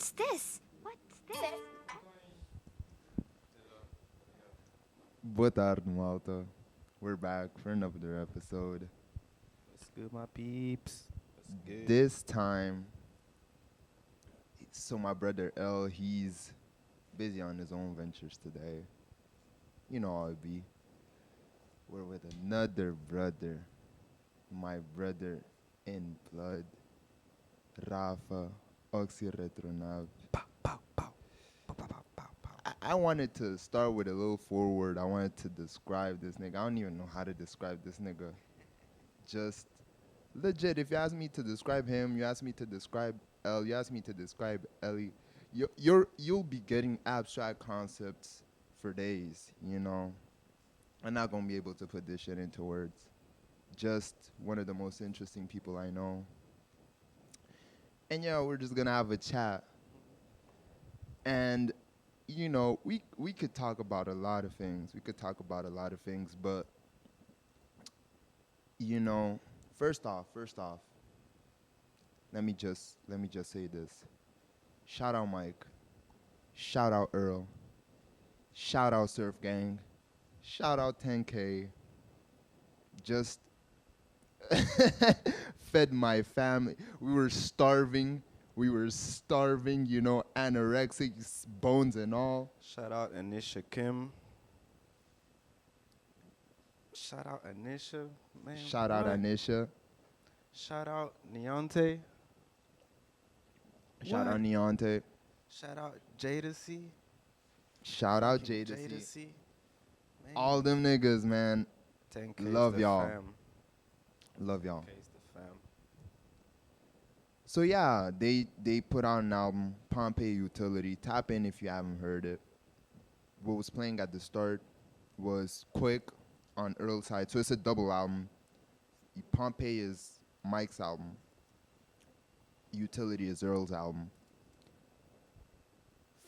What's this? Boa tarde, malta. We're back for another episode. What's good, my peeps? What's good? This time, so my brother L, he's busy on his own ventures today. You know how it be. We're with another brother, my brother in blood, Rafa Oxyretronav. I wanted to start with a little forward. I wanted to describe this nigga. I don't even know how to describe this nigga. Just legit, if you ask me to describe him, you ask me to describe L, you ask me to describe Ellie, you'll be getting abstract concepts for days, you know. I'm not gonna be able to put this shit into words. Just one of the most interesting people I know. And yeah, we're just gonna have a chat. And you know, we could talk about a lot of things. We could talk about a lot of things, but you know, first off, let me just say this. Shout out Mike. Shout out Earl. Shout out Surf Gang. Shout out 10K. Just fed my family. We were starving. You know, anorexic, bones and all. Shout out Anisha Kim. Shout out Anisha, man. Shout out what? Anisha. Shout out Neonte. Shout out What? Neonte. Shout out Jadacy. Shout out Fucking Jadacy. Man. All them niggas, man. 10K love the y'all. Fam. Love y'all. 10K's the fam. So yeah, they put out an album, Pompeii Utility. Tap in if you haven't heard it. What was playing at the start was Quick on Earl's side. So it's a double album. Pompeii is Mike's album. Utility is Earl's album.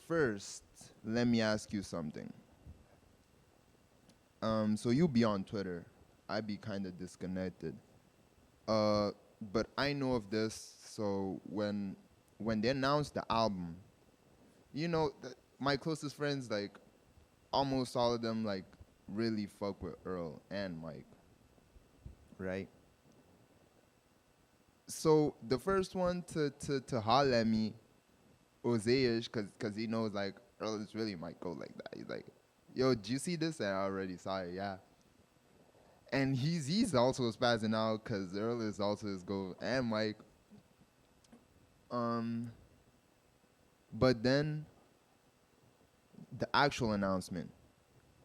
First, let me ask you something. So you be on Twitter. I be kind of disconnected. But I know of this. So when they announced the album, you know, my closest friends, like almost all of them, like really fuck with Earl and Mike, right? So the first one to holler at me was Ayish, cause he knows like Earl is really might go like that. He's like, yo, did you see this? And I already saw it, yeah. And he's also spazzing out because Earl is also his goal and Mike. But then the actual announcement,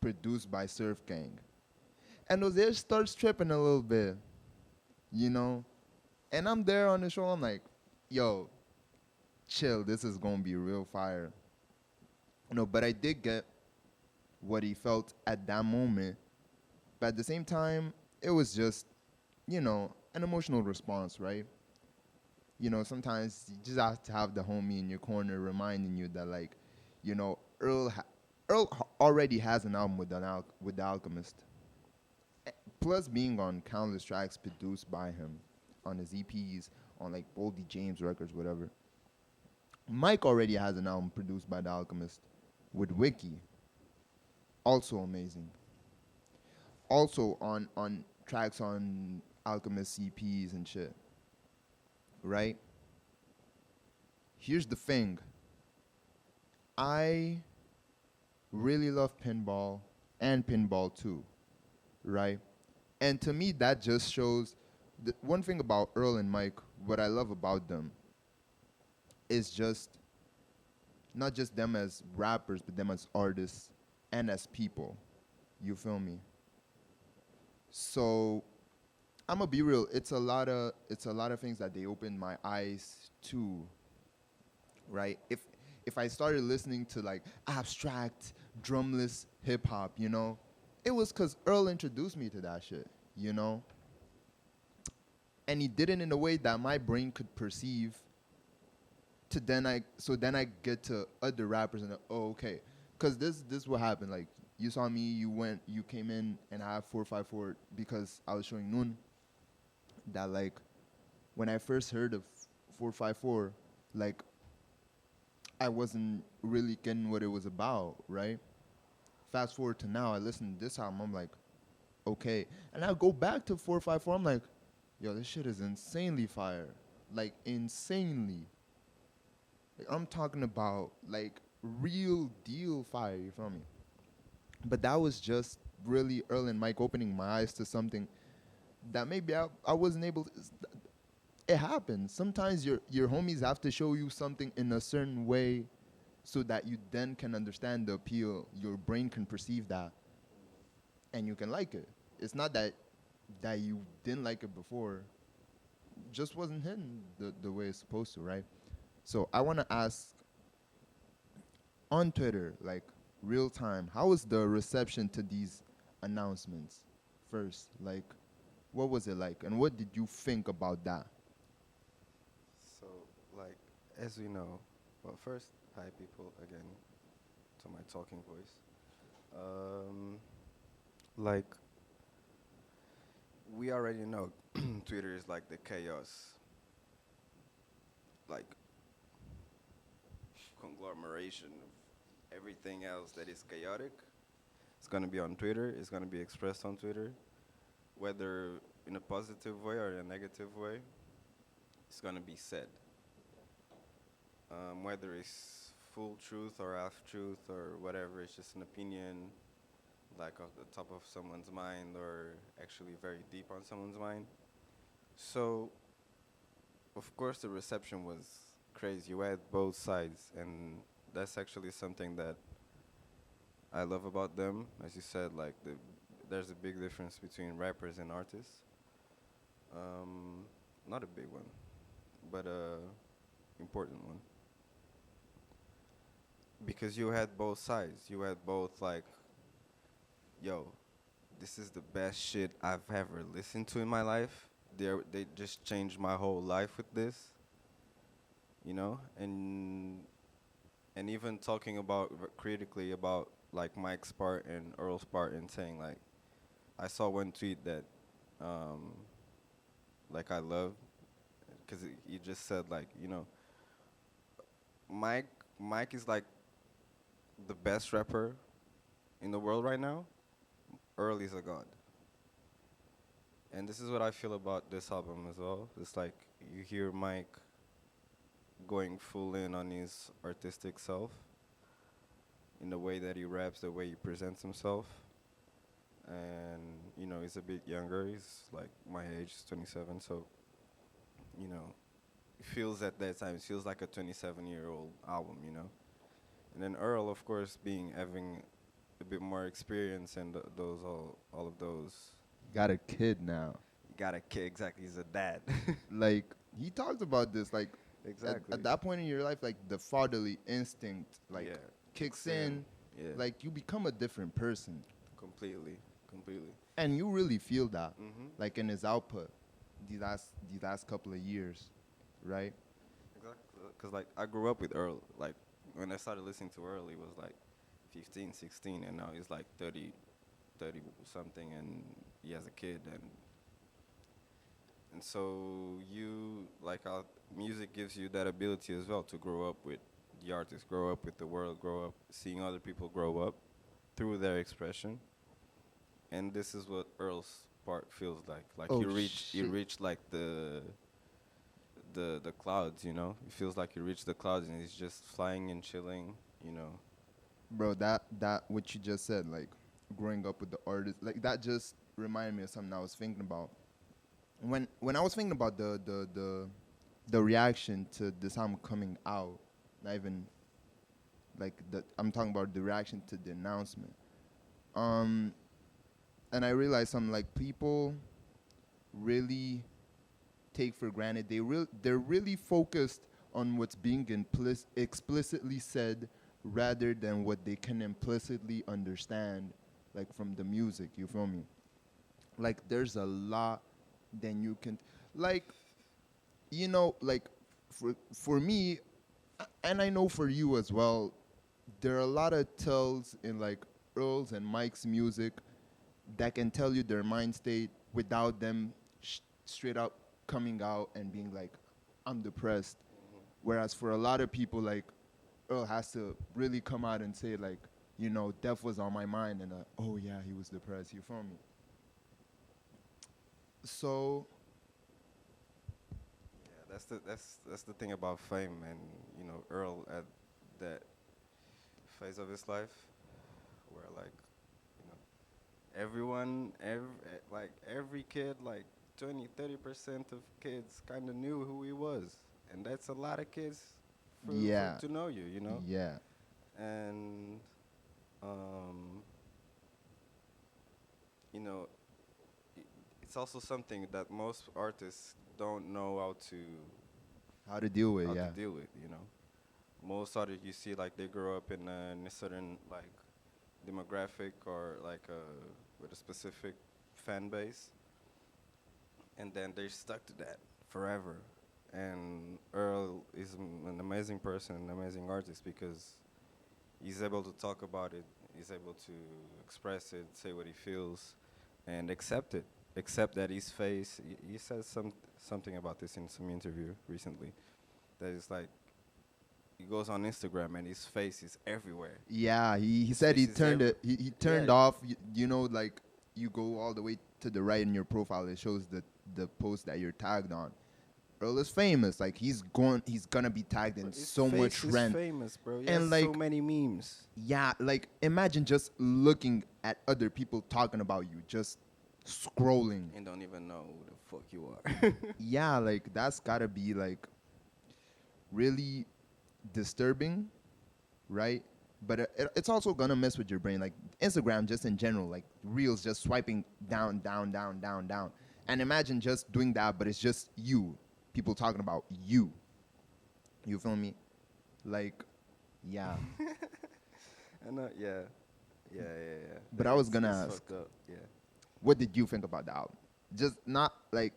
produced by Surf Gang, and Ozir starts tripping a little bit, you know. And I'm there on the show. I'm like, yo, chill. This is gonna be real fire. No, but I did get what he felt at that moment. But at the same time, it was just, you know, an emotional response, right? You know, sometimes you just have to have the homie in your corner reminding you that, like, you know, already has an album with with the Alchemist. Plus, being on countless tracks produced by him on his EPs, on like Boldy James records, whatever. Mike already has an album produced by the Alchemist with Wiki, also amazing. Also on tracks on Alchemist EPs and shit, right? Here's the thing. I really love pinball and pinball 2, right? And to me, that just shows the one thing about Earl and Mike, what I love about them is just not just them as rappers, but them as artists and as people. You feel me? So I'm gonna be real. It's a lot of things that they opened my eyes to, right? If I started listening to like abstract drumless hip hop, you know, it was cause Earl introduced me to that shit, you know? And he did it in a way that my brain could perceive to then I get to other rappers and oh okay. Cause this what happened. Like you saw me, you came in and I have 454 because I was showing Noon that like when I first heard of 454, like I wasn't really getting what it was about, right? Fast forward to now, I listen to this album, I'm like, okay. And I go back to 454, I'm like, yo, this shit is insanely fire. Like, insanely. Like, I'm talking about, like, real deal fire, you feel me? But that was just really early in Mike opening my eyes to something that maybe I wasn't able to. It happens. Sometimes your homies have to show you something in a certain way so that you then can understand the appeal. Your brain can perceive that and you can like it. It's not that you didn't like it before, just wasn't hitting the way it's supposed to, right? So I want to ask on Twitter, like real time, how was the reception to these announcements first? Like, what was it like, and what did you think about that? So, like, as we know, well, first, hi people again to my talking voice. Um, like, we already know Twitter is like the chaos, like, conglomeration of everything else that is chaotic. It's gonna be on Twitter, it's gonna be expressed on Twitter, whether in a positive way or in a negative way, it's gonna be said. Whether it's full truth or half truth or whatever, it's just an opinion, like off the top of someone's mind or actually very deep on someone's mind. So, of course, the reception was crazy. You had both sides, and that's actually something that I love about them. As you said, like there's a big difference between rappers and artists. Um, Not a big one, but a important one. Because you had both sides. You had both like, yo, this is the best shit I've ever listened to in my life. They just changed my whole life with this, you know? And even talking about critically about like Mike's part and Earl's part and saying like I saw one tweet that um like I love cuz he just said like, you know, Mike Mike is like the best rapper in the world right now. Earl is a god. And this is what I feel about this album as well. It's like you hear Mike going full in on his artistic self in the way that he raps, the way he presents himself. And, you know, he's a bit younger. He's like my age, he's 27. So, you know, it feels at that time, it feels like a 27-year-old album, you know. And then Earl, of course, being having a bit more experience and those all of those. Got a kid now. Got a kid, exactly. He's a dad. Like, he talked about this, like, Exactly. at that point in your life, like, the fatherly instinct, like, Yeah, kicks in. Yeah, Like, you become a different person. completely, completely. And you really feel that, Mhm. like, in his output these last couple of years, right? Exactly. Cause like I grew up with Earl. Like when I started listening to Earl, he was like 15, 16, and now he's like 30, 30 something, and he has a kid, and so you like music gives you that ability as well to grow up with the artist, grow up with the world, grow up seeing other people grow up through their expression, and this is what Earl's part feels like. Like Oh, you shit. reach like the clouds, you know. It feels like you reach the clouds and he's just flying and chilling, you know. Bro, that what you just said, like, growing up with the artist, like, that just reminded me of something I was thinking about. When I was thinking about the reaction to this album coming out, not even like I'm talking about the reaction to the announcement. Um, and I realized something, like, people really take for granted. They're really focused on what's being explicitly said rather than what they can implicitly understand, like, from the music. You feel me? Like, there's a lot than you can, like, like, for me, and I know for you as well, there are a lot of tells in, like, Earl's and Mike's music that can tell you their mind state without them straight up coming out and being like, I'm depressed. Whereas for a lot of people, like, Earl has to really come out and say like, death was on my mind, and oh yeah, he was depressed. You feel me? So Yeah, that's the thing about fame, and Earl at that phase of his life where like you know like every kid, like 20-30% of kids kind of knew who he was, and that's a lot of kids for yeah, to know you. yeah, And um, you know it's also something that most artists don't know how to deal with, how to yeah, deal with. Most artists you see, like, they grow up in a certain like demographic, or like with a specific fan base, and then they're stuck to that forever. And Earl is an amazing person, an amazing artist, because he's able to talk about it, he's able to express it, say what he feels, and accept it. Accept that his face. He says something about this in some interview recently. That is like, he goes on Instagram and his face is everywhere. yeah. He His said face he is turned it. He yeah. turned off. Like you go all the way to the right in your profile. It shows the post that you're tagged on. Earl is famous. Like he's gonna be tagged Bro, in his so much face is rent. famous, bro. He has And so like, many memes. yeah, like imagine just looking at other people talking about you, just scrolling. And don't even know who the fuck you are. Yeah, like that's gotta be like really disturbing, right? But it's also gonna mess with your brain. Like Instagram, just in general, like reels, just swiping down, down, down, down, down. And imagine just doing that, but it's just you, people talking about you. You feel me? Like, yeah. And yeah, yeah. But I was It's gonna ask, fucked up. Yeah. what did you think about the album? Just not like,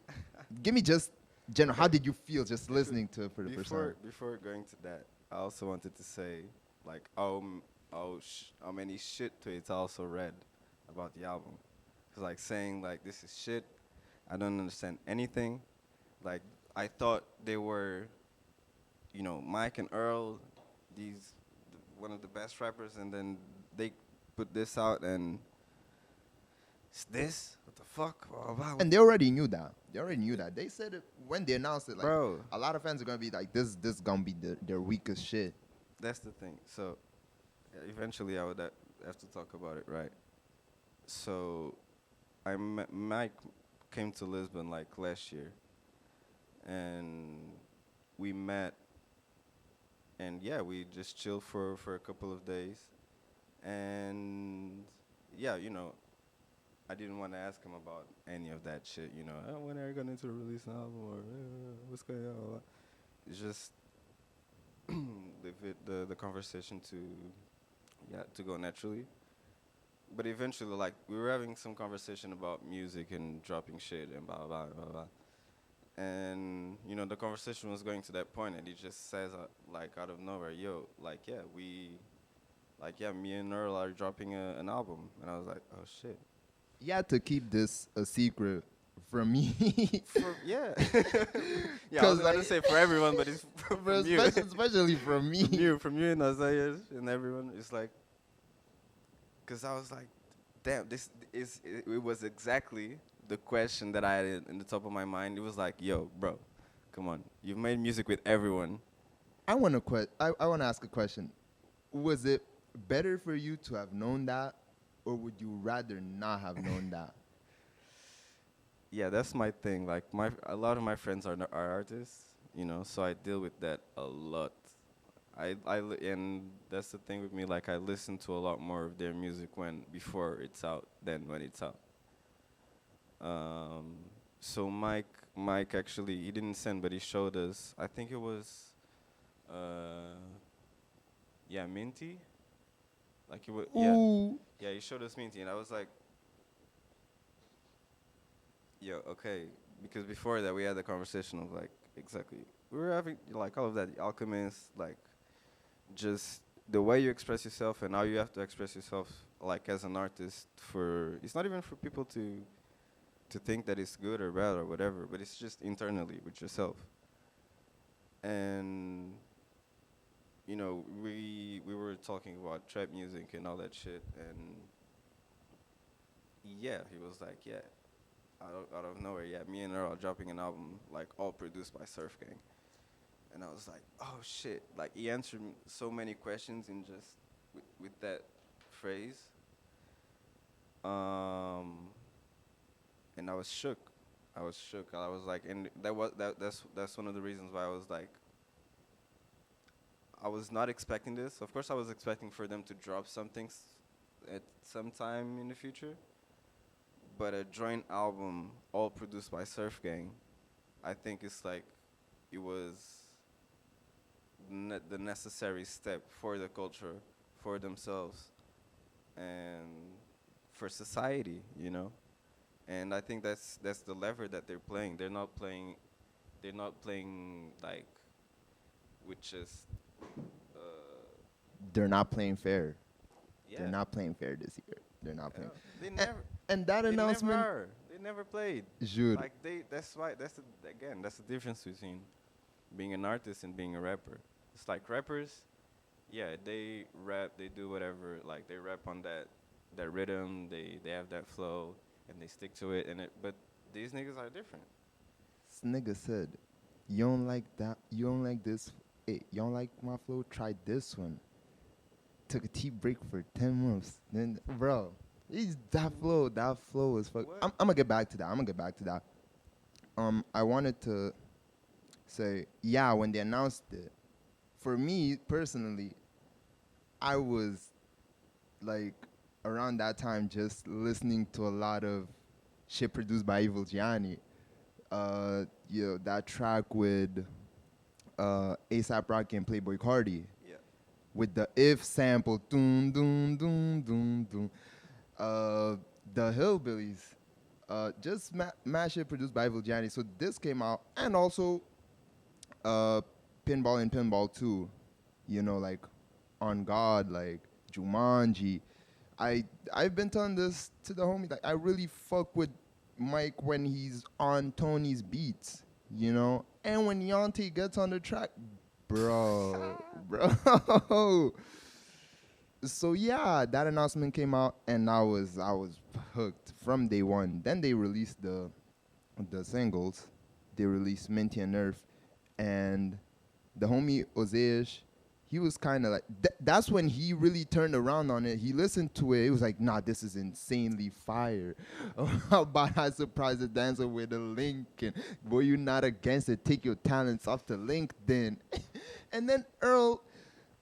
give me just general. How Okay. did you feel just Before listening to it for the first time? before going to that, I also wanted to say, like, how many shit tweets I also read about the album. Cause like saying like, this is shit. I don't understand anything. Like, I thought they were, Mike and Earl, one of the best rappers, and then they put this out, and it's this. What the fuck? Blah, blah, blah. And they already knew that. They already knew that. They said it when they announced it. Like Bro, a lot of fans are gonna be like, this gonna be their weakest shit. that's the thing. So eventually I would have to talk about it, right? So Mike came to Lisbon like last year, and we met, and yeah, we just chilled for a couple of days, and yeah, I didn't want to ask him about any of that shit, oh, when are you going to release an album, or what's going on? It's just leave the conversation to go naturally. But eventually, like, we were having some conversation about music and dropping shit and blah blah blah blah. And the conversation was going to that point, and he just says, like, out of nowhere, "Yo, like, yeah, me and Earl are dropping an album." And I was like, "Oh shit." You had to keep this a secret from me, Yeah, yeah. I was cause gonna like, say for everyone, but it's from you, especially from me. from you and Isaiah and everyone. It's like, cause I was like, damn, it was exactly the question that I had in the top of my mind. It was like, yo, bro, come on, you've made music with everyone. I wanna ask a question. Was it better for you to have known that, or would you rather not have known that? Yeah, that's my thing. Like, a lot of my friends are artists, so I deal with that a lot. And that's the thing with me. Like, I listen to a lot more of their music before it's out than when it's out. Um, so Mike actually, he didn't send, but he showed us. I think it was, uh, yeah, Minty. Like, yeah, Ooh, yeah. He showed us Minty, and I was like, yeah, okay. Because before that, we had the conversation of like, exactly, we were having like all of that, Alchemist, like, just the way you express yourself and how you have to express yourself, like, as an artist. For It's not even for people to think that it's good or bad or whatever, but it's just internally with yourself. And we were talking about trap music and all that shit, and yeah, he was like, yeah, out of nowhere, yeah, me and Earl are dropping an album like all produced by Surf Gang, and I was like, oh shit, like he answered so many questions in just with that phrase, um, and I was shook. I was shook. I was like, and that's one of the reasons why I was like, I was not expecting this. Of course, I was expecting for them to drop something at some time in the future, but a joint album, all produced by Surf Gang, I think it's like it was the necessary step for the culture, for themselves, and for society. And I think that's the lever that they're playing. They're not playing like with just uh, They're not playing fair. They're yeah. not playing fair this year. They're not playing. Yeah. They And, never and that they never announcement, are. They never played. Jude, Like that's why that's the difference between being an artist and being a rapper. It's like rappers, yeah, they rap, they do whatever, like they rap on that rhythm, they have that flow and they stick to it, but these niggas are different. this nigga said, you don't like that, you don't like this, hey, you don't like my flow, try this one. Took a tea break for 10 months. Then, bro, that flow is fuck. What? I'm gonna get back to that. I'm gonna get back to that. I wanted to say, yeah, when they announced it, for me personally, I was like around that time just listening to a lot of shit produced by Evil Gianni. That track with ASAP Rocky and Playboy Cardi Yeah. with the if sample, doom doom doom doom doom. The Hillbillies, just mash shit produced by Evil Gianni. So this came out, and also uh, Pinball and Pinball 2, like On God, like Jumanji. I I've been telling this to the homie, like I really fuck with Mike when he's on Tony's beats, and when Yonte gets on the track, bro. So yeah, that announcement came out, and I was hooked from day one. Then they released the singles. They released Minty and Nerf, and the homie Ozeish, he was kind of like that's when he really turned around on it. He listened to it. He was like, "Nah, this is insanely fire." How about I surprise the dancer with a link? And were you not against it? Take your talents off the LinkedIn. And then Earl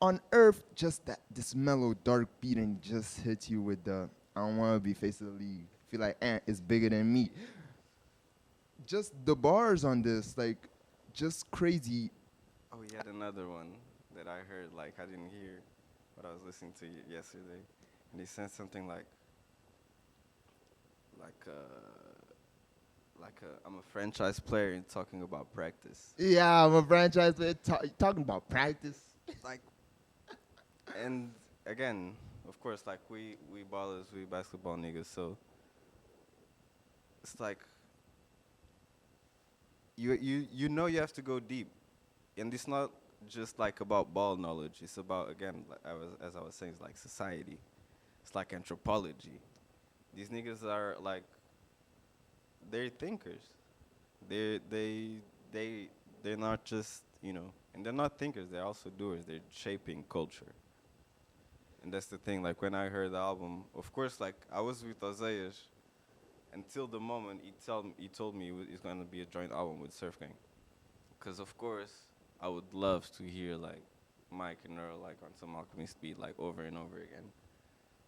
on Earth, just this mellow dark beat and just hits you with the I don't want to be face of the league. Feel like it's bigger than me. Just the bars on this, like, just crazy. Oh, he had another one that I heard, like I didn't hear, but I was listening to yesterday, and he said something like I'm a franchise player and talking about practice. Yeah, I'm a franchise player talking about practice. Like, and again, of course, like we ballers, we basketball niggas, so it's like you have to go deep, and it's not just like about ball knowledge. It's about, again, like as I was saying, it's like society. It's like anthropology. These niggas are like, they're thinkers. They they they're not just, and they're not thinkers. They're also doers. They're shaping culture. And that's the thing. Like when I heard the album, of course, like I was with Isaiah until the moment he told me it's gonna be a joint album with Surf Gang. Cause of course I would love to hear like Mike and Earl like on some Alchemist beat like over and over again,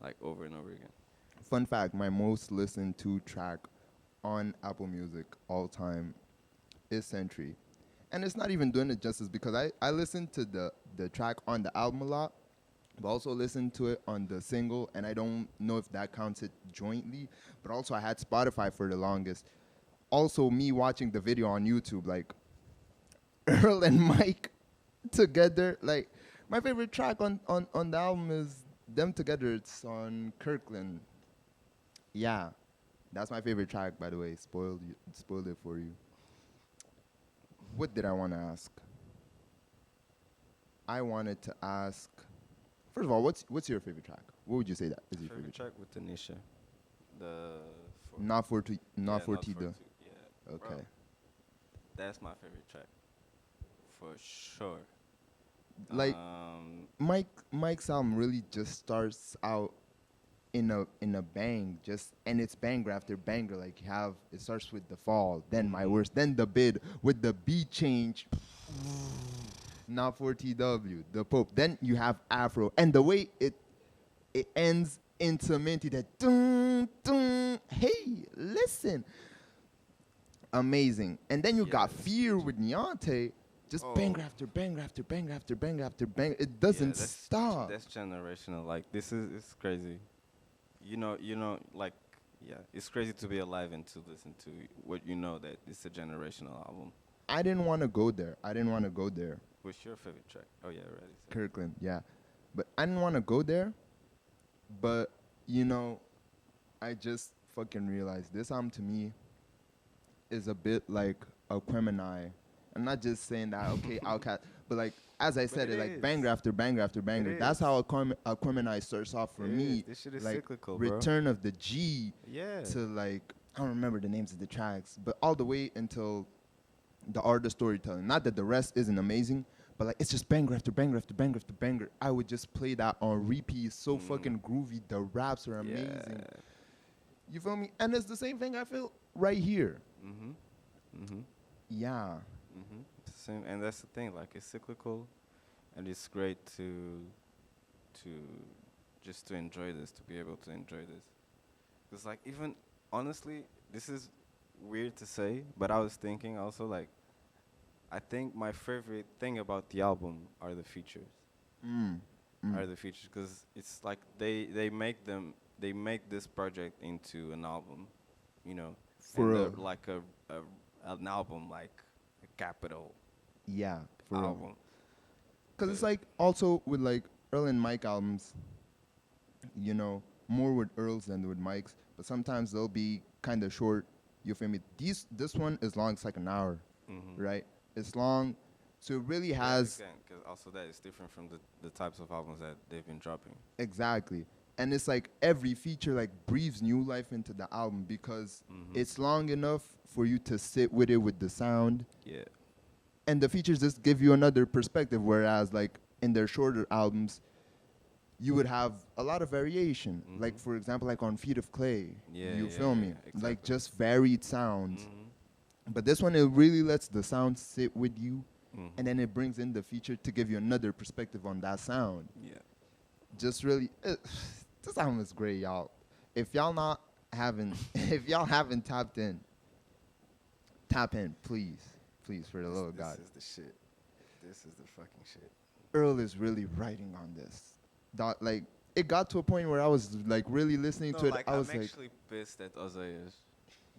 like over and over again. Fun fact: my most listened to track on Apple Music all time is Century, and it's not even doing it justice because I listened to the track on the album a lot, but also listened to it on the single, and I don't know if that counts it jointly. But also I had Spotify for the longest. Also, me watching the video on YouTube, like Earl and Mike together. Like my favorite track on the album is them together. It's on Kirkland. Yeah, that's my favorite track. By the way, spoiled it for you. What did I want to ask? I wanted to ask. First of all, what's your favorite track? What would you say that is your Favorite favorite track? track with Tanisha. The for Not for not for Tito. two. Yeah, bro. Okay. That's my favorite track for sure. Like Um, Mike's album really just starts out in a bang, just and it's banger after banger. Like you have it starts with the fall, then my mhm. worst, then the bid with the beat change. Not for TW, the Pope. Then you have Afro, and the way it ends into Minty that dun dun. Hey, listen, amazing. And then you got Yes. Fear with Niante, just banger Oh, after banger after banger after banger after banger. It yeah. doesn't stop. That's generational. Like this is it's crazy. Like yeah, it's crazy to be alive and to listen to what you know that it's a generational album. I didn't want to go there. I didn't want to go there. What's your favorite track? Oh yeah, already said. Kirkland, yeah. But I didn't want to go there. But, you know, I just fucking realized this album to me is a bit like a Aquemini. I'm not just saying that, okay, Outcast, but like, as I But said, it it like is. banger after banger after It banger. That's is. how Aquemini starts off for It is. me. This shit is Like, cyclical, bro. Return of the G Yeah. to like, I don't remember the names of the tracks, but all the way until the art of storytelling. Not that the rest isn't amazing, but like it's just banger after banger after banger after banger. I would just play that on repeat. It's so fucking groovy. The raps are amazing. Yeah. You feel me? And it's the same thing I feel right here. Mhm. Mhm. Yeah. It's the same, and that's the thing. Like it's cyclical, and it's great to just to enjoy this, to be able to enjoy this. Cause like even honestly, this is weird to say, but I was thinking also like I think my favorite thing about the album are the features. Mm. Mm. Are the features because it's like they make this project into an album, you know, For and real. like a an album like a capital Yeah. For real. album. Because it's like also with like Earl and Mike albums, you know, more with Earls than with Mikes, but sometimes they'll be kind of short. You feel me? This one is long. It's like an hour, Mm-hmm. right? It's long, so it really Yeah, has because also that is different from the types of albums that they've been dropping. exactly. And it's like every feature like breathes new life into the album because Mm-hmm. it's long enough for you to sit with it with the sound, Yeah. and the features just give you another perspective. Whereas like in their shorter albums, you would have a lot of variation. Like Mhm. for example, like on Feet of Clay, Yeah, you yeah, feel yeah, me? Like exactly. just varied sounds. Mm-hmm. But this one, it really lets the sound sit with you, Mm-hmm. and then it brings in the feature to give you another perspective on that sound. Yeah. Just really, this album is great, y'all. If y'all not haven't, if y'all haven't tapped in, tap in, please, please, for the love of This God. is the shit. This is the fucking shit. Earl is really writing on this. Like, it got to a point where I was like really listening No, to it. like I I'm was like, actually pissed at Ozayas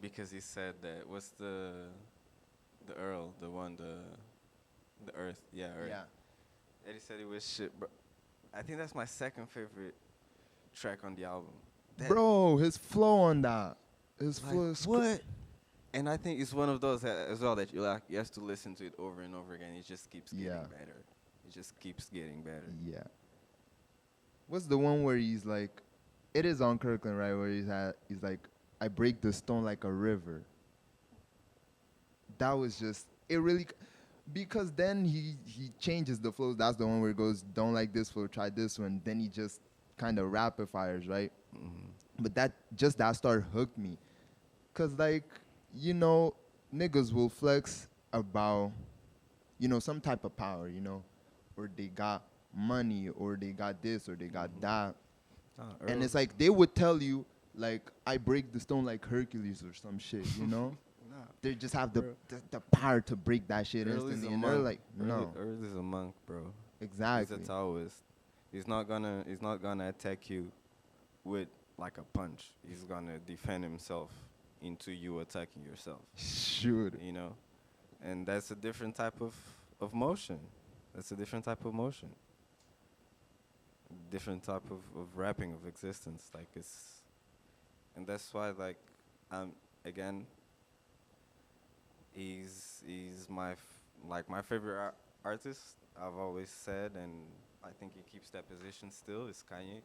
because he said that what's the Earl, the Earth, yeah, Earth. yeah, And he said it was shit, bro. I think that's my second favorite track on the album. That, bro, his flow on that, his like, flow is what? And I think it's one of those as well that you have to listen to it over and over again. It just keeps getting Yeah. better. It just keeps getting better. Yeah. What's the one where he's like, it is on Kirkland, right? Where he's like, I break the stone like a river. That was just, it really, because then he changes the flows. That's the one where it goes, don't like this flow, try this one. Then he just kind of rapid fires, right? Mm-hmm. But that start hooked me. Cause like, you know, niggas will flex about, you know, some type of power, you know, or they got money, or they got this, or they got that. And it's like they would tell you, like, I break the stone like Hercules or some shit, you know? Nah. They just have the, Bro. the power to break that shit Earl is instantly. a And they're monk. like, no, Earl is a monk, bro. exactly. He's a Taoist. He's not gonna attack you with like a punch. He's gonna defend himself into you attacking yourself. Shoot. You know? And that's a different type of motion. That's a different type of motion. Different type of rapping of existence. Like it's and that's why like again he's my like my favorite artist I've always said, and I think he keeps that position still, is Kanye.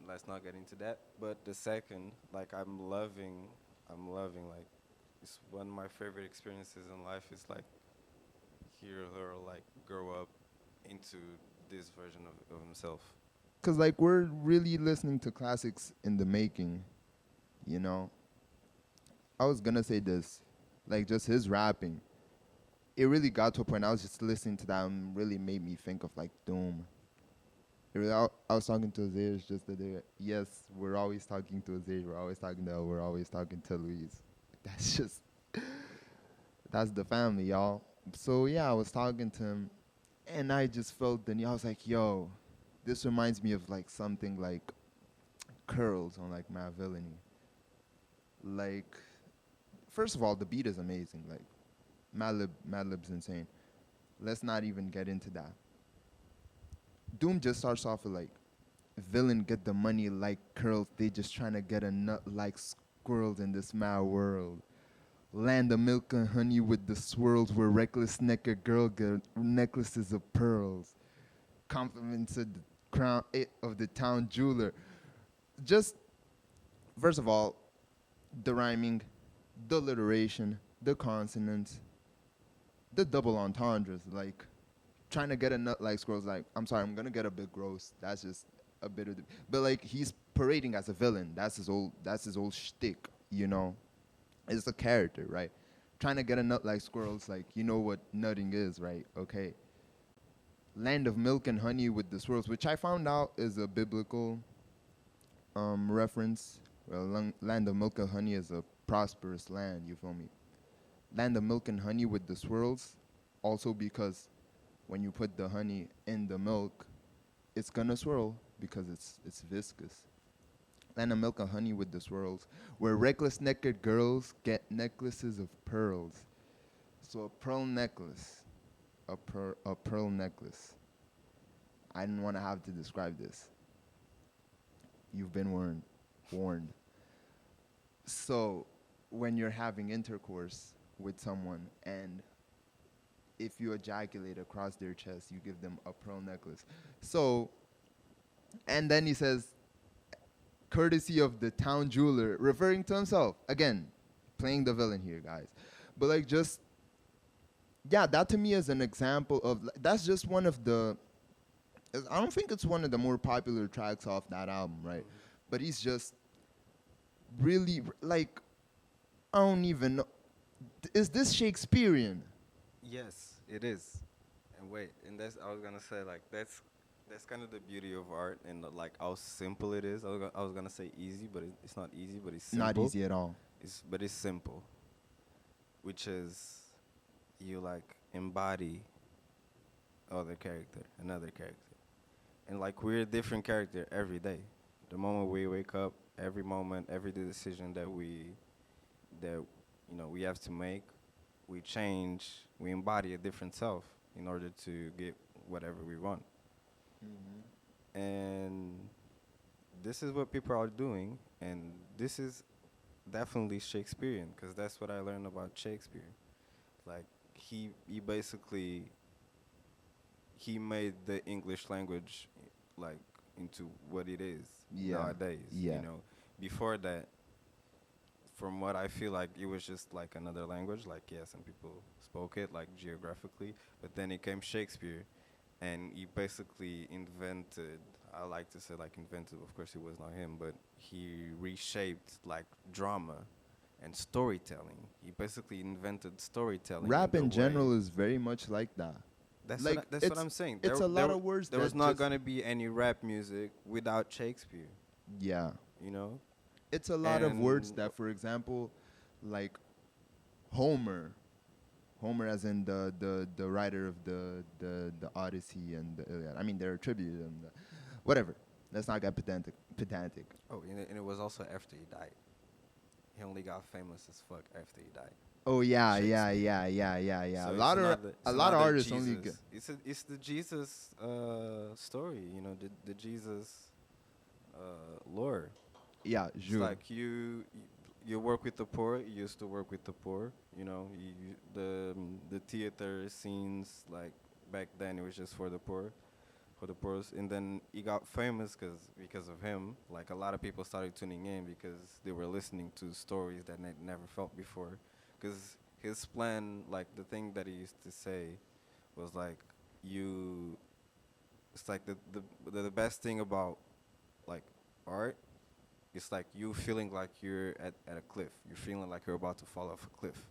Let's not get into that. But the second, like I'm loving like it's one of my favorite experiences in life is like hear her like grow up into this version of himself. Cause like we're really listening to classics in the making, you know. I was gonna say this, like just his rapping. It really got to a point. I was just listening to that and really made me think of like Doom. It really, I was talking to Azir just the day. Yes, we're always talking to Azir. We're always talking to El. We're always talking to Luis. That's just that's the family, y'all. So yeah, I was talking to him, and I just felt the need. I was like, yo, this reminds me of like something like Curls on like Mad Villainy. Like, first of all, the beat is amazing. Like, Madlib's insane. Let's not even get into that. Doom just starts off with like, villain get the money like curls. They just trying to get a nut like squirrels in this mad world. Land of milk and honey with the swirls where reckless naked girl get necklaces of pearls. Compliments of the crown of the town jeweler. Just first of all, the rhyming, the alliteration, the consonants, the double entendres, like trying to get a nut like squirrels. Like, I'm sorry, I'm gonna get a bit gross. That's just a bit of, but like he's parading as a villain. That's his old. That's his old shtick. You know, it's a character, right? Trying to get a nut like squirrels. Like, you know what nutting is, right? Okay. Land of milk and honey with the swirls, which I found out is a biblical reference. Well, land of milk and honey is a prosperous land. You feel me? Land of milk and honey with the swirls, also because when you put the honey in the milk, it's gonna swirl because it's viscous. Land of milk and honey with the swirls, where reckless naked girls get necklaces of pearls. So a pearl necklace, a pearl necklace. I didn't want to have to describe this. You've been warned. Warned. So when you're having intercourse with someone and if you ejaculate across their chest, you give them a pearl necklace. So, and then he says, courtesy of the town jeweler, referring to himself. Again, playing the villain here, guys. But like just, yeah, that to me is an example of, that's just one of the, I don't think it's one of the more popular tracks off that album, right? But he's just really, like, I don't even know. Is this Shakespearean? Yes, it is. And wait, and that's I was gonna say like that's kind of the beauty of art and like how simple it is. I was gonna say easy, but it's not easy, but it's Not simple. easy at all. But it's simple, which is you like embody another character, and like we're a different character every day. The moment we wake up, every moment, every decision that we have to make, we change, we embody a different self in order to get whatever we want. And this is what people are doing, and this is definitely Shakespearean because that's what I learned about Shakespeare. Like he basically he made the English language like into what it is Yeah. nowadays. Yeah. Before that, from what I feel like it was just like another language. Like yeah, some people spoke it like geographically, but then it came Shakespeare, and he basically invented. I like to say like invented. Of course, it was not him, but he reshaped like drama and storytelling. He basically invented storytelling. Rap the in way- general is very much like that. That's like, that's what I'm saying. It's a lot of words There that was not just, gonna be any rap music without Shakespeare. yeah. You know. It's a lot of words And that, for example, like Homer, Homer as in the writer of the Odyssey and the Iliad. I mean, they're attributed and whatever. Let's not get pedantic. Oh, and it was also after he died. He only got famous as fuck after he died. Oh yeah, yeah, Shakespeare. yeah, yeah, yeah, yeah. So A it's lot of another- it's a lot of another artists only Jesus. get. It's the Jesus story. The Jesus lore. Yeah, It's Jules. like you work with the poor. You used to work with the poor. You know, the theater scenes like back then it was just for the poorest. And then he got famous because of him. Like a lot of people started tuning in because they were listening to stories that they never felt before. Because his plan, like the thing that he used to say, was like you. It's like the best thing about like art. It's like you feeling like you're at a cliff. You're feeling like you're about to fall off a cliff.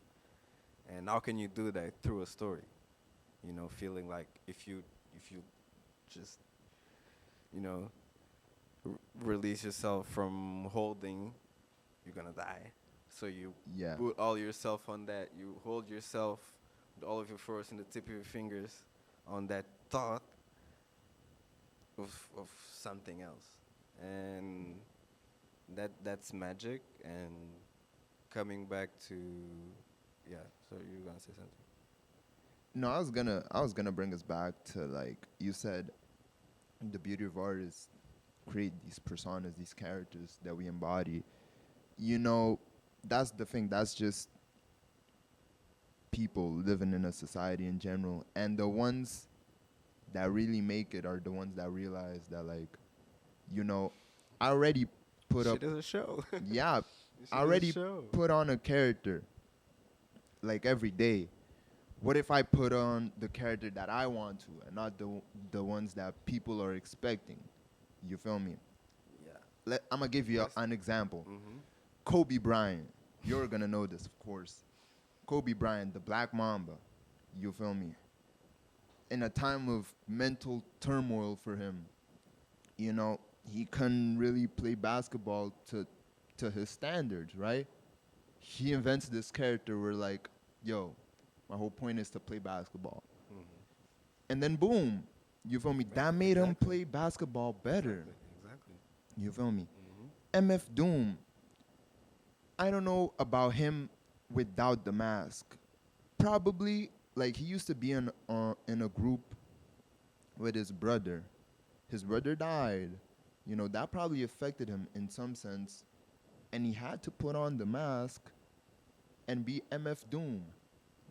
And how can you do that through a story? You know, feeling like if you just you know release yourself from holding, you're gonna die. So you Yeah. put all yourself on that. You hold yourself with all of your force and the tip of your fingers on that thought of something else, and that's magic. And coming back to yeah. So you were gonna say something? No, I was gonna bring us back to, like you said, the beauty of art is create these personas, these characters that we embody. You know, that's the thing. That's just people living in a society in general, and the ones that really make it are the ones that realize that, like, you know, I already put up, Shit is a show. yeah, This I shit is a already show. put on a character like every day. What if I put on the character that I want to, and not the ones that people are expecting? You feel me? Yeah. I'm gonna give you Yes. an example. Mhm. Kobe Bryant. You're gonna know this, of course. Kobe Bryant, the Black Mamba. You feel me? In a time of mental turmoil for him, you know, he couldn't really play basketball to his standards, right? He invents this character where, like, yo, my whole point is to play basketball. Mhm. And then boom, you feel me? That made him Exactly. play basketball better. Exactly. Exactly. You feel me? Mhm. MF Doom, I don't know about him without the mask. Probably, like, he used to be in a group with his brother. His brother died. You know, that probably affected him in some sense. And he had to put on the mask and be MF Doom.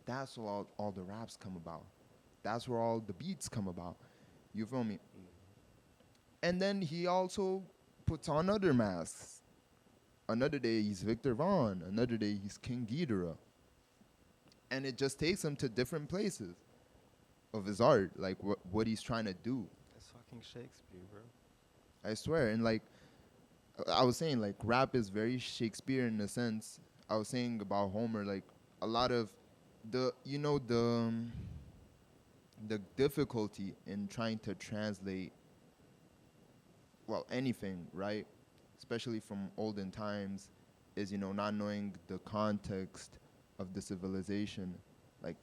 That's where all the raps come about. That's where all the beats come about. You feel me? Mhm. And then he also puts on other masks. Another day he's Victor Vaughn. Another day he's King Ghidorah. And it just takes him to different places of his art, like what he's trying to do. That's fucking Shakespeare, bro. I swear. And, like, I was saying, like, rap is very Shakespearean in a sense. I was saying about Homer, like, a lot of the difficulty in trying to translate, well, anything, right? Especially from olden times, is, not knowing the context of the civilization, like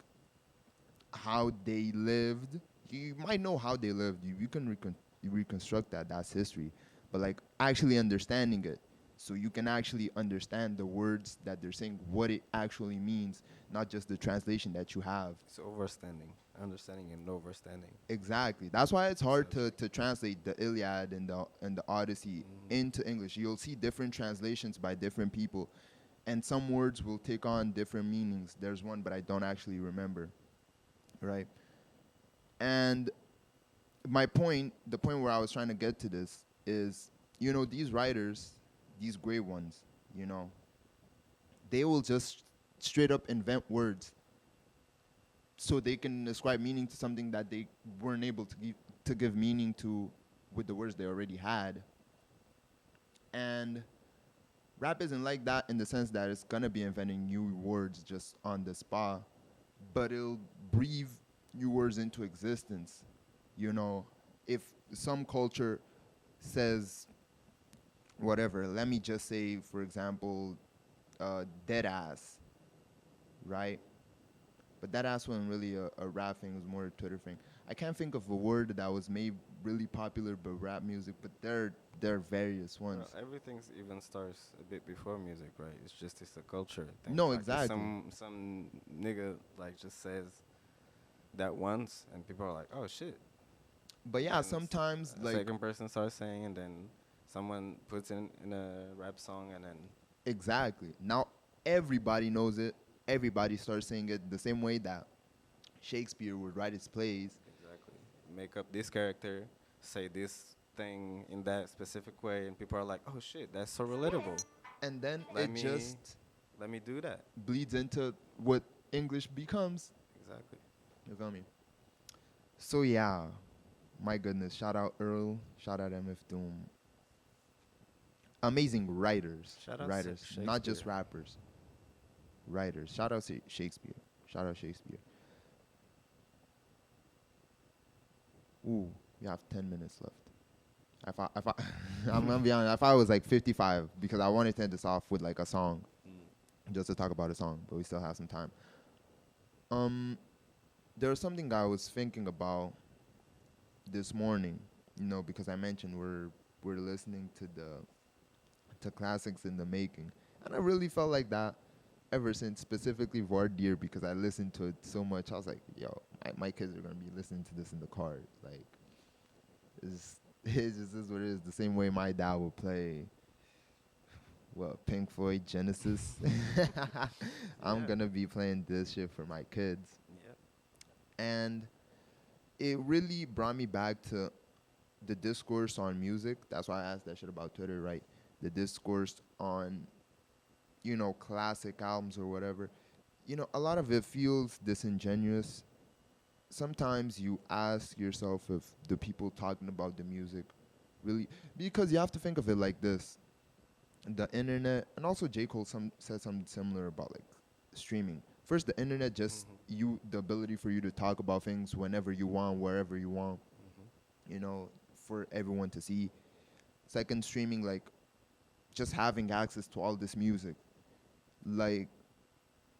how they lived. You might know how they lived. You can reconstruct that. That's history. But, like, actually understanding it, so you can actually understand the words that they're saying, what it actually means, not just the translation that you have. It's overstanding, understanding, and overstanding. Exactly. That's why it's hard Essentially. to translate the Iliad and the Odyssey Mhm. into English. You'll see different translations by different people, and some words will take on different meanings. There's one, but I don't actually remember. Right. And the point where I was trying to get to this is, these writers, these great ones, you know, they will just straight up invent words so they can ascribe meaning to something that they weren't able to give meaning to with the words they already had. And rap isn't like that in the sense that it's gonna be inventing new words just on the spot, but it'll breathe new words into existence. You know, if some culture says whatever, let me just say, for example, dead ass, right? But that ass wasn't really a rap thing; it was more a Twitter thing. I can't think of a word that was made really popular by rap music, but there are various Well, ones. everything's even starts a bit before music, right? It's a culture thing. No, Like if exactly. some nigga like just says that once, and people are like, oh shit. But yeah, Then sometimes, a like, second person starts saying, and then someone puts in a rap song, and then Exactly. Now everybody knows it. Everybody starts saying it the same way that Shakespeare would write his plays. Exactly. Make up this character, say this thing in that specific way, and people are like, "Oh shit, that's so relatable. And then Let it me, just let me do that." bleeds into what English becomes. Exactly. You feel me? So yeah, my goodness. Shout out Earl. Shout out MF Doom. Amazing writers. Shout out Not just Shakespeare. rappers. Writers. Shout out Shakespeare. Shout out Shakespeare. Ooh, we have 10 minutes left. If I, I'm gonna be honest. I thought it was like 55 because I wanted to end this off with like a song, just to talk about a song, but we still have some time. Um, there was something I was thinking about this morning, because I mentioned we're listening to classics in the making, and I really felt like that ever since, specifically Vardir, because I listened to it so much. I was like, yo, my kids are gonna be listening to this in the car, like. It's, it just is what it is. The same way my dad would play, Pink Floyd, Genesis. I'm Yeah. gonna be playing this shit for my kids, Yep. and it really brought me back to the discourse on music. That's why I asked that shit about Twitter, right? The discourse on, classic albums or whatever. A lot of it feels disingenuous. Sometimes you ask yourself if the people talking about the music really, because you have to think of it like this: the internet, and also J. Cole said something similar about like streaming. First, the internet just the ability for you to talk about things whenever you want, wherever you want, for everyone to see. Second, streaming, like just having access to all this music, like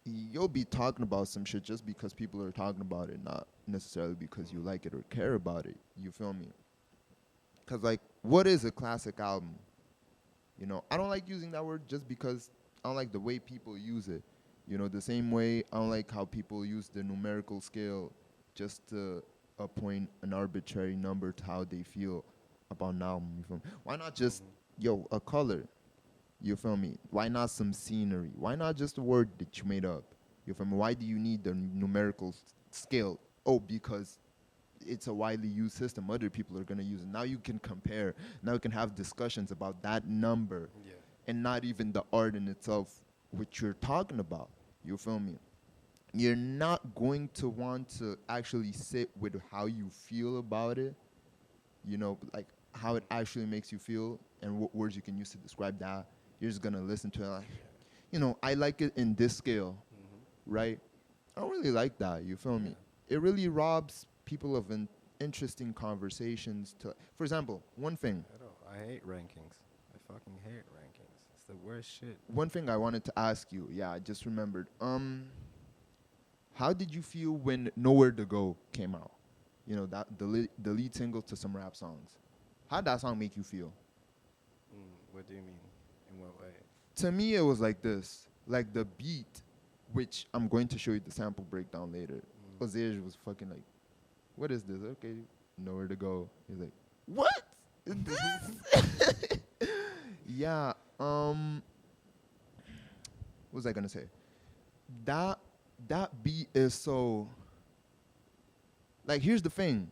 you'll be talking about some shit just because people are talking about it, not necessarily because you like it or care about it. You feel me? Because, like, what is a classic album? I don't like using that word just because I don't like the way people use it. The same way I don't like how people use the numerical scale just to appoint an arbitrary number to how they feel about an album. You feel me? Why not just, a color? You feel me? Why not some scenery? Why not just a word that you made up? You feel me? Why do you need the numerical scale? Oh, because it's a widely used system. Other people are gonna use it. Now you can compare. Now you can have discussions about that number, Yeah. and not even the art in itself, which you're talking about. You feel me? You're not going to want to actually sit with how you feel about it. Like how it actually makes you feel, and what words you can use to describe that. You're just gonna listen to it like, I like it in this scale, right? I don't really like that. You feel me? It really robs people of interesting conversations. For example, I don't. I hate rankings. I fucking hate rankings. It's the worst shit. one thing I wanted to ask you. Yeah, I just remembered. How did you feel when "Nowhere to Go" came out? That the lead single to some rap songs. How did that song make you feel? What do you mean? In what way? To me, it was like this. Like the beat, which I'm going to show you the sample breakdown later. Ozej was fucking like, what is this? Okay, nowhere to go. He's like, what is this? Yeah. What was I gonna say? That that beat is so. Like, here's the thing.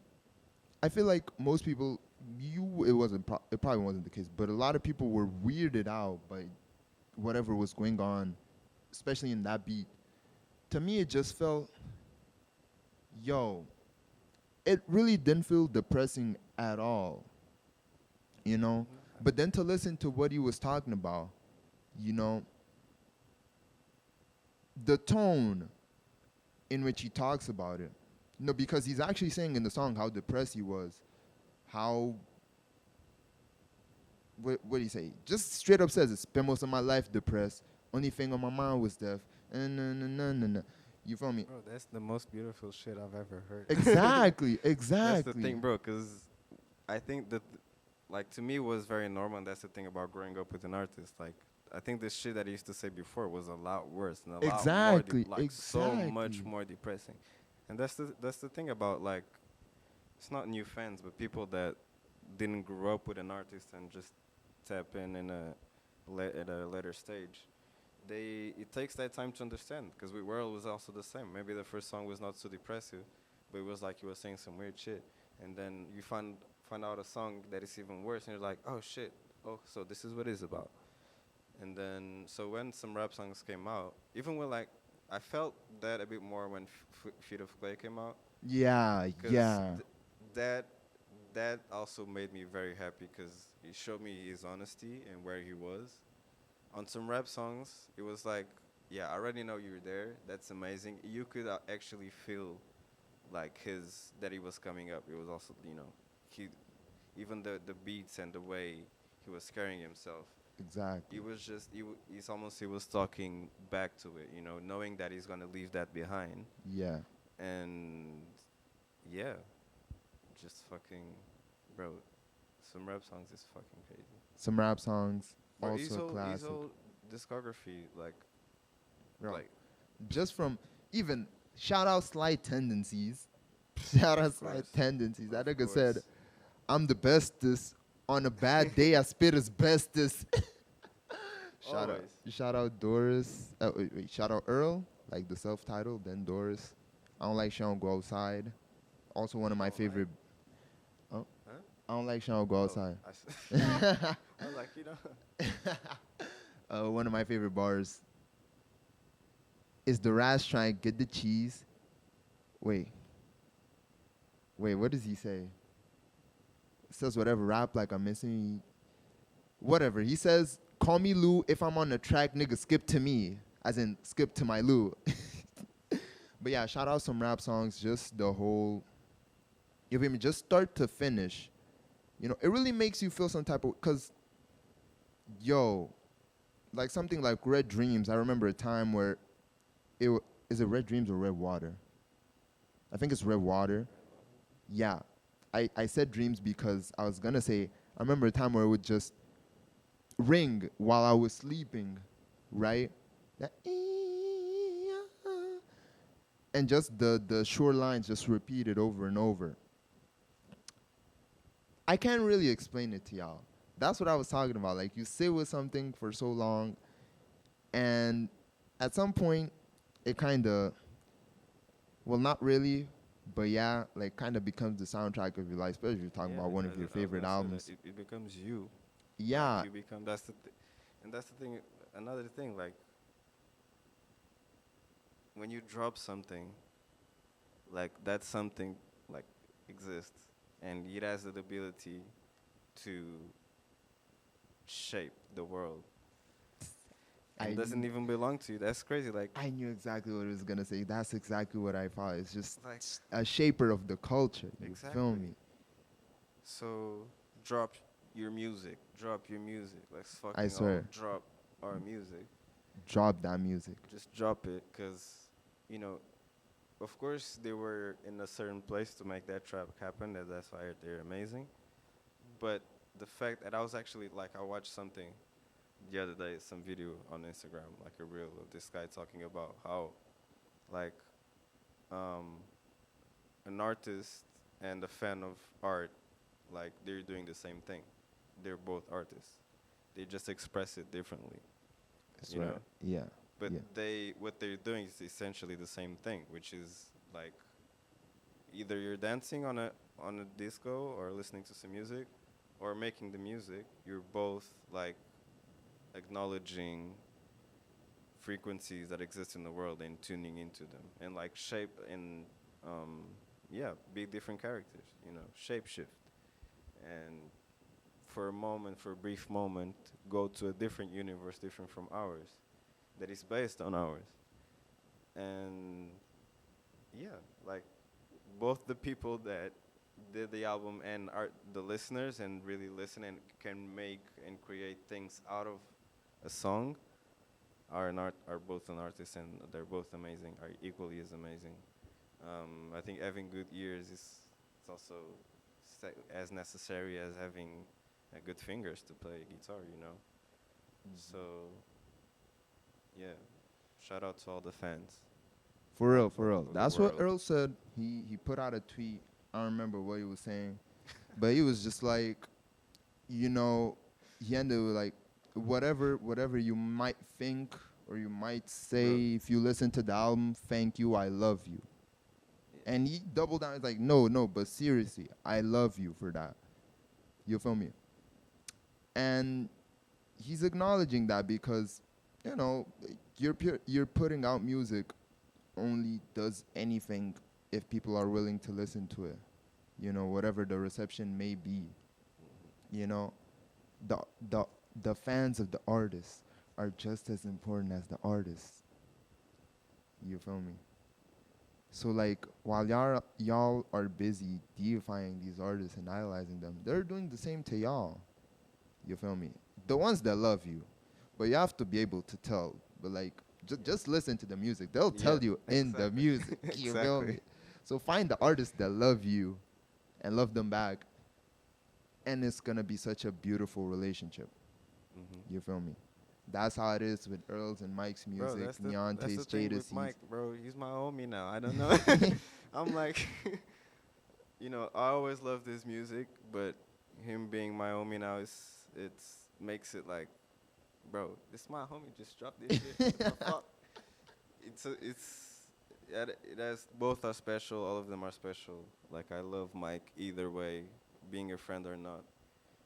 I feel like most people, it probably wasn't the case, but a lot of people were weirded out by whatever was going on, especially in that beat. To me, it just felt, yo, it really didn't feel depressing at all, you know? But then to listen to what he was talking about, you know, the tone in which he talks about it, because he's actually saying in the song how depressed he was, how, what do you say? Just straight up says, spent most of my life depressed. Only thing on my mind was death. And you feel me? Bro, that's the most beautiful shit I've ever heard. Exactly, That's the exactly. thing, bro. Cause I think that, like, to me, it was very normal, and that's the thing about growing up with an artist. Like, I think this shit that he used to say before was a lot worse and a lot more, Exactly, like, so much exactly. more depressing. And that's the thing about, like, it's not new fans, but people that didn't grow up with an artist and just tap in a at a later stage, it takes that time to understand because we World was also the same. Maybe the first song was not so depressive, but it was like he was saying some weird shit, and then you find out a song that is even worse, and you're like, oh shit, oh so this is what it's about. And then so when some rap songs came out, even when like I felt that a bit more when Feet of Clay came out, Yeah, because yeah, that that also made me very happy because it showed me his honesty and where he was. On some rap songs, it was like, yeah, I already know you're there. That's amazing. You could actually feel like his that he was coming up. It was also, he even the beats and the way he was carrying himself. exactly. It was just it's almost he was talking back to it, knowing that he's gonna leave that behind. Yeah. And yeah, just fucking, bro. Some rap songs is fucking crazy. Some rap songs, But also his classic. whole discography, Bro, like just from even shout out Slight Tendencies. Shout out of Slight course, Tendencies. That of nigga said, course. I'm the bestest. On a bad day, I spit as bestest. Always. Shout out Doris. Shout out Earl, like the self-titled, then Doris. I don't like Sean Go Outside. Also one You of my don't like? favorite. Oh, Huh? I don't like Sean Go Oh, Outside. I was like, One of my favorite bars is the Raz trying to get the cheese. Wait, wait, what does he say? Says whatever rap like I'm missing. Whatever. He says, call me Lou if I'm on the track, nigga, skip to me. As in skip to my Lou. But yeah, shout out some rap songs, just the whole you feel me, just start to finish. It really makes you feel some type of cause yo, like something like Red Dreams, I remember a time where is it Red Dreams or Red Water? I think it's Red Water. Yeah. I said dreams because I was gonna say I remember a time where it would just ring while I was sleeping, right? That and just the short lines just repeated over and over. I can't really explain it to y'all. That's what I was talking about. Like you sit with something for so long, and at some point, it kind of, well, not really, but yeah, like kind of becomes the soundtrack of your life, especially if you're talking yeah. about one of your I was favorite gonna say that albums. it becomes you. Like Yeah, you become. And that's the thing. Another thing, like when you drop something, like that something like exists, and it has the ability to shape the world, I and doesn't even belong to you. That's crazy. I knew exactly what I was gonna say. That's exactly what I thought. It's just Like a shaper of the culture. You feel exactly. me? So drop your music. Drop your music. Let's I fucking all swear, drop our music. drop that music. Just drop it, cause you know, of course they were in a certain place to make that trap happen. That's why they're amazing. But the fact that I was actually like I watched something the other day, some video on Instagram, like a reel of this guy talking about how like um, an artist and a fan of art, like they're doing the same thing. They're both artists. They just express it differently, I you swear. know. Yeah, But yeah. what they're doing is essentially the same thing, which is like either you're dancing on a disco or listening to some music, or making the music. You're both like acknowledging frequencies that exist in the world and tuning into them and like shape and um, yeah, be different characters, shape shift and for a moment, for a brief moment, go to a different universe different from ours that is based on ours. And yeah, like both the people that did the album and are the listeners and really listen and can make and create things out of a song are both an artist and they're both amazing, are equally as amazing. I think having good ears is also as necessary as having good fingers to play guitar. So yeah, shout out to all the fans For real, for real. of the That's what world. Earl said. He put out a tweet. I don't remember what he was saying, but he was just like, you know, he ended with like, whatever you might think or you might say Bro. if you listen to the album, thank you, I love you. Yeah. And he doubled down. He's like, no, but seriously, I love you for that. You feel me? And he's acknowledging that because, you know, you're putting out music only does anything if people are willing to listen to it. You know, whatever the reception may be. You know, the the the fans of the artist are just as important as the artist. You feel me? So like while y'all are busy deifying these artists and idolizing them, they're doing the same to y'all. You feel me? The ones that love you, but you have to be able to tell. But like just listen to the music. They'll Yeah, tell you in the exactly. music. You feel me? Exactly. So find the artists that love you, and love them back, and it's gonna be such a beautiful relationship. Hmm. You feel me? That's how it is with Earl's and Mike's Bro, music, that's the Neonte's, thing with Jada's. Mike, bro. He's my homie now. I don't know. I'm like, I always loved his music, but him being my homie now it's makes it like, bro, this my homie just dropped this shit. What the fuck? It's it has both are special. All of them are special. Like I love Mike either way, being a friend or not.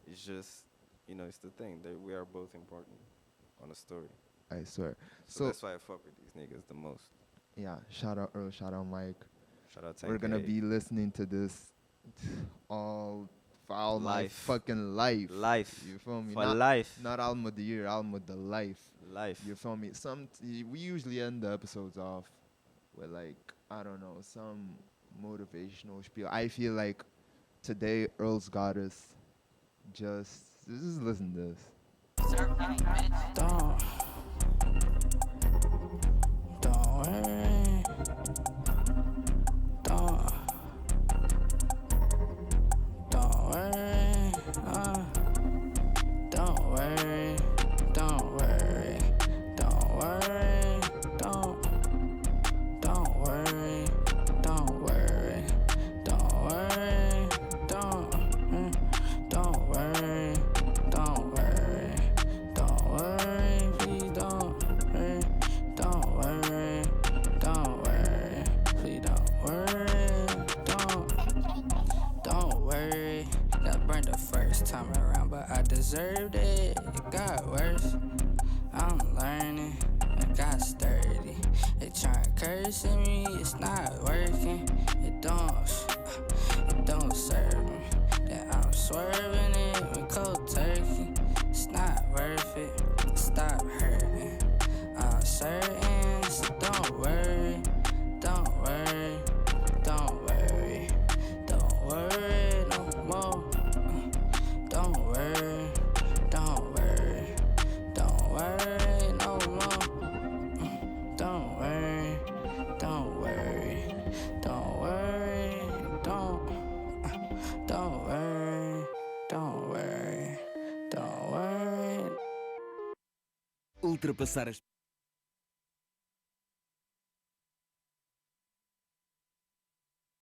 It's just it's the thing that we are both important on a story. I swear. So So that's why I fuck with these niggas the most. yeah, shout out Earl, shout out Mike. Shout out 10K. We're gonna be listening to this all my Life. fucking life. Life. You feel me? For Not life. not album of the year, album of the life. Life. You feel me? We usually end the episodes off with like I don't know some motivational spiel. I feel like today Earl's got us. Just listen to this. Don't, don't worry. Don't worry. Don't worry. Don't worry. Don't worry. Don't worry. Don't worry. Don't worry. Don't worry. Don't worry. Don't worry. Please don't worry. Don't worry. Don't worry. Please don't worry. Don't worry. Got burned the first time around, but I deserved it. It got worse. I'm learning. I got sturdy. They tryna curse at me. It's not working. It don't serve me. Then I'm swerving it with cold turkey. It's not worth it. Stop hurting. I'm certain. So don't worry. Don't worry. Don't worry. Don't worry no more. Don't worry. Don't worry. Don't worry no more. Don't worry. Don't worry. Don't worry. Don't worry. Don't worry. Don't worry. Ultrapassar as